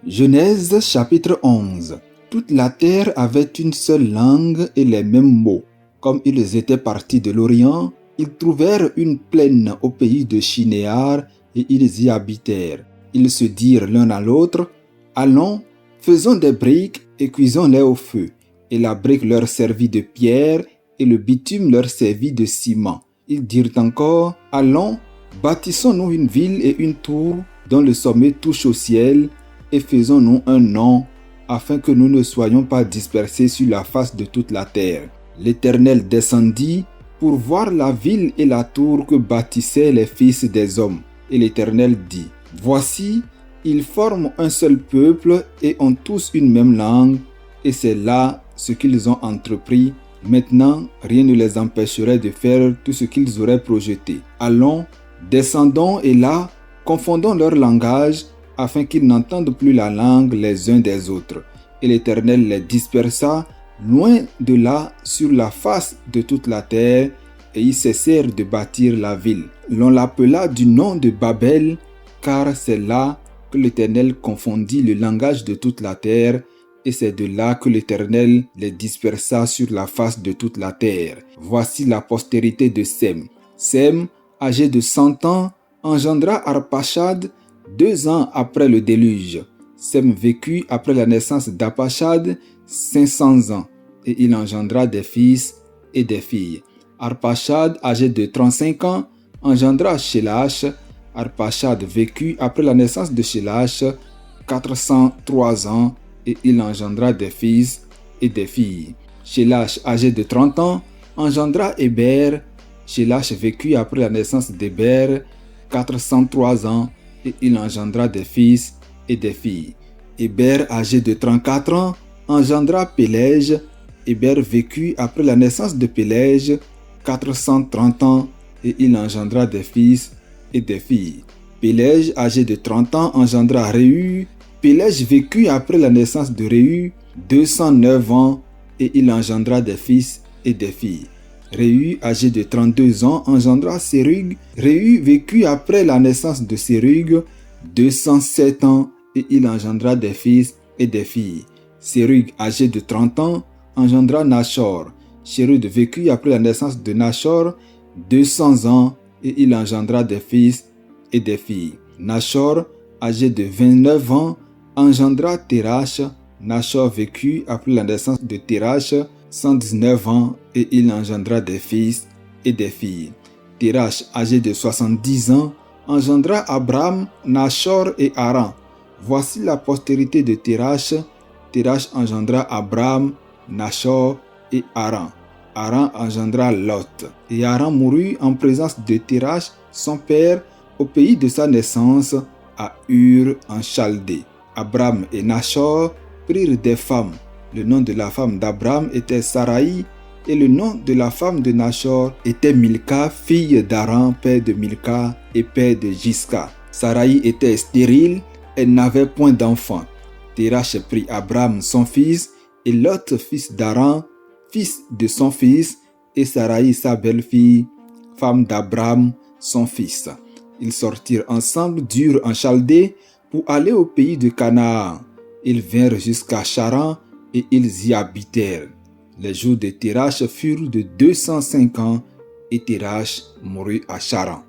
Genèse chapitre 11. Toute la terre avait une seule langue et les mêmes mots. Comme ils étaient partis de l'Orient, ils trouvèrent une plaine au pays de Shinéar et ils y habitèrent. Ils se dirent l'un à l'autre, « Allons, faisons des briques et cuisons-les au feu. » Et la brique leur servit de pierre et le bitume leur servit de ciment. Ils dirent encore, « Allons, bâtissons-nous une ville et une tour dont le sommet touche au ciel, et faisons-nous un nom, afin que nous ne soyons pas dispersés sur la face de toute la terre. » L'Éternel descendit pour voir la ville et la tour que bâtissaient les fils des hommes. Et l'Éternel dit, « Voici, ils forment un seul peuple et ont tous une même langue, et c'est là ce qu'ils ont entrepris. Maintenant, rien ne les empêcherait de faire tout ce qu'ils auraient projeté. Allons, descendons et là, confondons leur langage, afin qu'ils n'entendent plus la langue les uns des autres. » Et l'Éternel les dispersa loin de là sur la face de toute la terre, et ils cessèrent de bâtir la ville. L'on l'appela du nom de Babel, car c'est là que l'Éternel confondit le langage de toute la terre, et c'est de là que l'Éternel les dispersa sur la face de toute la terre. Voici la postérité de Sem. Sem, âgé de 100 ans, engendra Arpachad 2 ans après le déluge. Sem vécut après la naissance d'Arpachad 500 ans, et il engendra des fils et des filles. Arpachad, âgé de 35 ans, engendra Shélach. Arpachad vécut après la naissance de Shélach 403 ans, et il engendra des fils et des filles. Shélach, âgé de 30 ans, engendra Héber. Shélach vécut après la naissance d'Héber 403 ans, et il engendra des fils et des filles. Héber, âgé de 34 ans, engendra Pélège. Héber vécut après la naissance de Pélège 430 ans, et il engendra des fils et des filles. Pélège, âgé de 30 ans, engendra Réu. Pélège vécut après la naissance de Réu 209 ans, et il engendra des fils et des filles. Réu, âgé de 32 ans, engendra Sérug. Réu vécut après la naissance de Sérug 207 ans, et il engendra des fils et des filles. Sérug, âgé de 30 ans, engendra Nachor. Sérug vécut après la naissance de Nachor 200 ans, et il engendra des fils et des filles. Nachor, âgé de 29 ans, engendra Térach. Nachor vécut après la naissance de Térach 119 ans, et il engendra des fils et des filles. Térach, âgé de 70 ans, engendra Abram, Nachor et Haran. Voici la postérité de Térach. Térach engendra Abram, Nachor et Haran. Haran engendra Lot. Et Haran mourut en présence de Térach, son père, au pays de sa naissance, à Ur en Chaldée. Abram et Nachor prirent des femmes. Le nom de la femme d'Abram était Saraï, et le nom de la femme de Nachor était Milka, fille d'Haran, père de Milka et père de Jiska. Saraï était stérile, elle n'avait point d'enfant. Térach prit Abram son fils, et Lot fils d'Haran, fils de son fils, et Saraï sa belle-fille, femme d'Abram son fils. Ils sortirent ensemble d'Ur en Chaldée pour aller au pays de Canaan. Ils vinrent jusqu'à Charan et ils y habitèrent. Les jours de Térach furent de 205 ans, et Térach mourut à Charan.